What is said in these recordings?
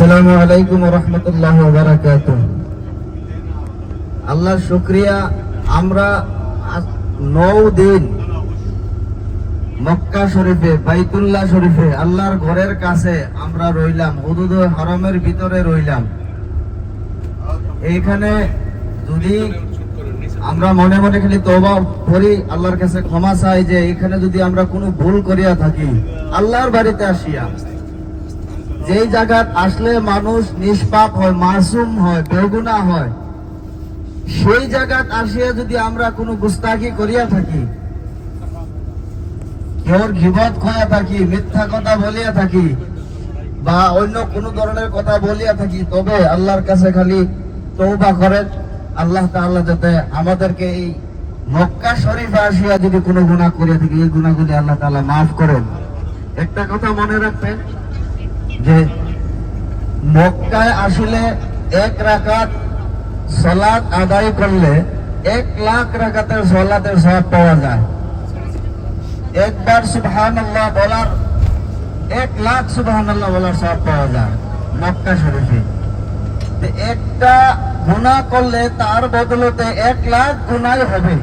আসসালামু আলাইকুম ওয়া রাহমাতুল্লাহি ওয়া বারাকাতুহু। আল্লাহর শুকরিয়া, আমরা 9 দিন মক্কা শরীফে, বাইতুল্লাহ শরীফে, আল্লাহর ঘরের কাছে আমরা রইলাম, হুদুদে হারামের ভিতরে রইলাম। এইখানে যদি আমরা মনে মনে খালি তওবা করি, আল্লাহর কাছে ক্ষমা চাই যে এখানে যদি আমরা কোনো ভুল করিয়া থাকি, আল্লাহর বাড়িতে আসিয়া যেই জায়গায় আসলে মানুষ নিষ্পাপ হয়, মাসুম হয়, বেগুনাহ হয়, সেই জায়গায় আসিয়া যদি আমরা কোনো গুস্তাখি করিয়া থাকি, কেউর গীবত করিয়া থাকি, মিথ্যা কথা বলিয়া থাকি, বা অন্য কোনো ধরনের কথা বলিয়া থাকি, তবে আল্লাহর কাছে খালি তওবা করেন। আল্লাহ তাআলা যাতে আমাদেরকে এই মক্কা শরীফে আসিয়া যদি কোনো গুনাহ করিয়া থাকি, এই গুনাহগুলি আল্লাহ তাআলা মাফ করেন। একটা কথা মনে রাখবেন যে মক্কায় আসলে 1 রাকাত সালাত আদায় করলে 1 লাখ রাকাতের সালাতের সওয়াব পাওয়া যায়। একবার সুবহানাল্লাহ বলার 1 লাখ সুবহানাল্লাহ বলার সওয়াব পাওয়া যায় মক্কা শরীফে। একটা গুনাহ করলে তার বদলতে 1 লাখ গুনাহ হবে।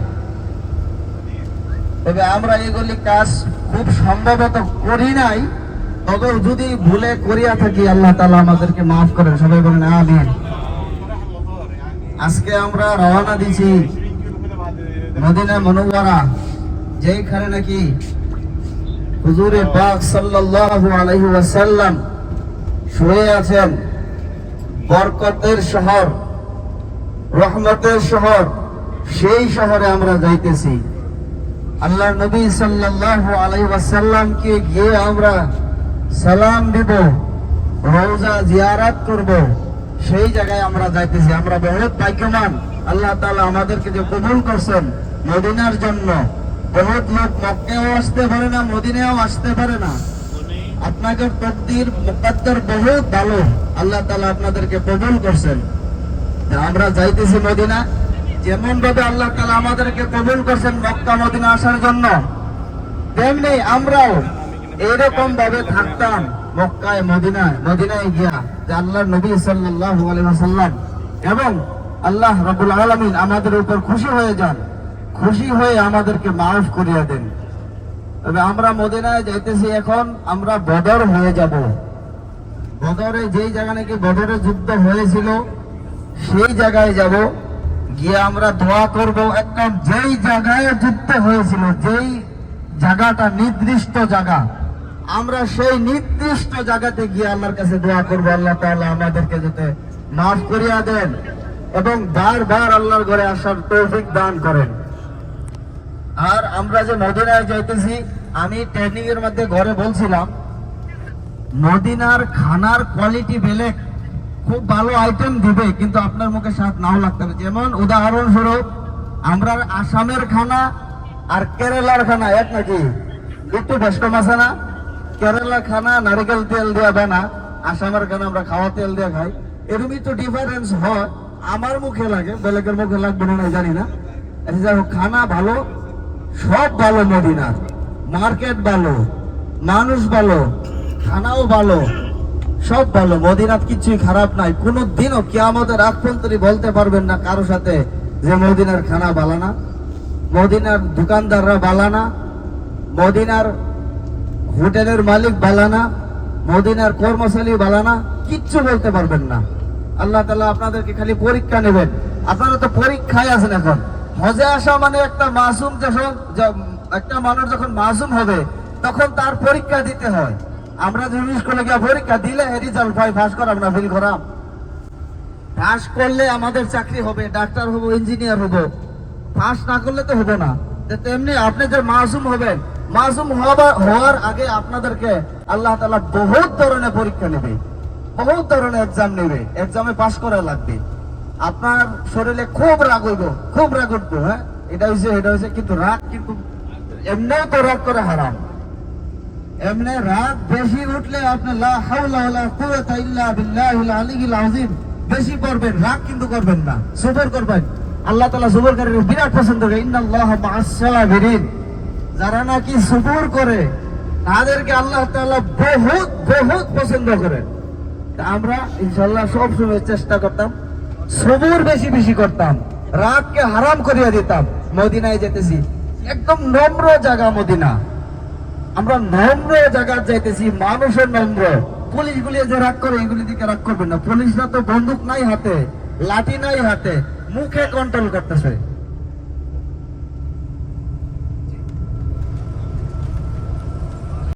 তবে আমরা এগুলি কাজ খুব সম্ভবত করি নাই, তবে যদি ভুলে করিয়া থাকি আল্লাহ তাআলা আমাদেরকে মাফ করেন। সবাই বলেন আমিন। আজকে আমরা রওনা দিছি মদিনা মুনাওয়ারা, যেখানে নাকি হুজুরে পাক সাল্লাল্লাহু আলাইহি ওয়াসাল্লাম শুয়ে আছেন। বরকতের শহর, রহমতের শহর, সেই শহরে আমরা যাইতেছি। আল্লাহর নবী সাল্লাল্লাহু আলাইহি ওয়াসাল্লামকে গিয়ে আমরা সালাম দিব, রওজা জিয়ারত করব, সেই জায়গায় আমরা যাইতেছি। আমরা বহুত ভাগ্যবান, আল্লাহ তাআলা আমাদেরকে যে কবুল করছেন মদিনার জন্য। বহুত লোক মক্কায়ও আসতে পারে না, মদিনায়ও আসতে পারে না। আপনাদের তাকদীর মুকদ্দর বহুত ভালো, আল্লাহ তাআলা আপনাদেরকে কবুল করছেন। আমরা যাইতেছি মদিনা। যেমন ভাবে আল্লাহ তাআলা আমাদেরকে কবুল করছেন মক্কা মদিনা আসার জন্য, তেমনি আমরাও এরকম ভাবে থাকতাম মক্কায় মদিনায় গিয়া, যে আল্লাহর নবী সাল্লাল্লাহু আলাইহি ওয়াসাল্লাম এবং আল্লাহ রাব্বুল আলামিন আমাদের উপর খুশি হয়ে যান, খুশি হয়ে আমাদেরকে মাফ করিয়া দেন। তবে আমরা মদিনায় যাইতেছি, এখন আমরা বদর হয়ে যাব। বদরে যেই জায়গা নাকি বদরের যুদ্ধ হয়েছিল, সেই জায়গায় যাব। গিয়ে আমরা দোয়া করব, একদম যেই জায়গায় যুদ্ধ হয়েছিল, যেই জায়গাটা নির্দিষ্ট জায়গা, আমরা সেই নির্দিষ্ট জায়গাতে গিয়ে আল্লাহর কাছে দোয়া করব, আল্লাহ তাআলা আমাদেরকে যাতে মাফ করিয়া দেন এবং বারবার আল্লাহর ঘরে আসার তৌফিক দান করেন। আর আমরা যে মদিনায় যাইতেছি, আমি ট্রেনিং এর মধ্যে ঘরে বলছিলাম, মদিনার খানার কোয়ালিটি বেলেগ, খুব ভালো আইটেম দিবে, কিন্তু আপনার মুখে স্বাদ নাও লাগতে পারে। যেমন উদাহরণস্বরূপ, আমরা আসামের খানা আর কেরালার খানা এক নাকি? একটু বেশকম আছে না? কেরালার খানা নারিকেল তেল দেওয়া বানা, আসামের খানা আমরা খাওয়া তেল দিয়ে খাই। এরকম একটু ডিফারেন্স হয়, আমার মুখে লাগে, বেলেগের মুখে লাগবে না জানি না। যাই হোক, খানা ভালো, সব ভালো মদিনার, মার্কেট ভালো, মানুষ ভালো, খানাও ভালো, সব ভালো। মদিনাত কিছুই খারাপ নাই। কোন দিনও কিয়ামতের আগ পর্যন্ত বলতে পারবেন না কারো সাথে যে মদিনার খানা ভালো না, মদিনার দোকানদাররা ভালো না, মদিনার হোটেলের মালিক ভালো না, মদিনার কর্মচারী ভালো না, কিচ্ছু বলতে পারবেন না। আল্লাহ তাআলা আপনাদেরকে খালি পরীক্ষা নেবেন। আপনারা তো পরীক্ষায় আছেন এখন। হজে আসা মানে একটা মাসুম, একটা মানুষ যখন মাসুম হবে তখন তার পরীক্ষা দিতে হয়। আমরা যখন স্কুলে গিয়ে পরীক্ষা দিলে রেজাল্ট পাই, পাস করাম না ফেল করাম? পাস করলে আমাদের চাকরি হবে, ডাক্তার হবো, ইঞ্জিনিয়ার হবো। পাস না করলে তো হবে না। তেমনি আপনি যে মাসুম হবেন, মাসুম হওয়ার আগে আপনাদেরকে আল্লাহ তাআলা বহুত ধরনের পরীক্ষা নেবে, বহুত ধরনের এক্সাম নেবে। এক্সামে পাস করা লাগবে। আপনার শরীরে খুব রাগ হইব, খুব রাগ উঠবো, হ্যাঁ এটা হয়েছে, কিন্তু রাগ কিন্তু এমনিও তো রাগ করে হারাম। এমনি রাগ বেশি উঠলে আপনি লা হাওলা ওয়ালা কুওয়াতা ইল্লা বিল্লাহিল আলিয়্যিল আযীম বেশি করবেন, রাগ কিন্তু করবেন না, সবর করবেন। আল্লাহ তাআলা সবরকারীদের বিরাট পছন্দ করে। ইন্নাল্লাহা মা'আস সাবিরিন, যারা নাকি সবর করে তাদেরকে আল্লাহ তাআলা বহুত বহুত পছন্দ করেন। তা আমরা ইনশাল্লাহ সব সময় চেষ্টা করতাম, সবুর বেশি বেশি করতাম, রাগকে হারাম করিয়া দিতাম। মদিনায় যেতেছি, একদম নম্র জায়গা মদিনা, আমরা নম্র জায়গা যাইতেছি, মানুষের নম্র। পুলিশগুলি যে রাগ করে, এগুলি দিকে রাগ করবেন না। পুলিশরা তো বন্দুক নাই হাতে, লাঠি নাই হাতে, মুখে কন্ট্রোল করতেছে।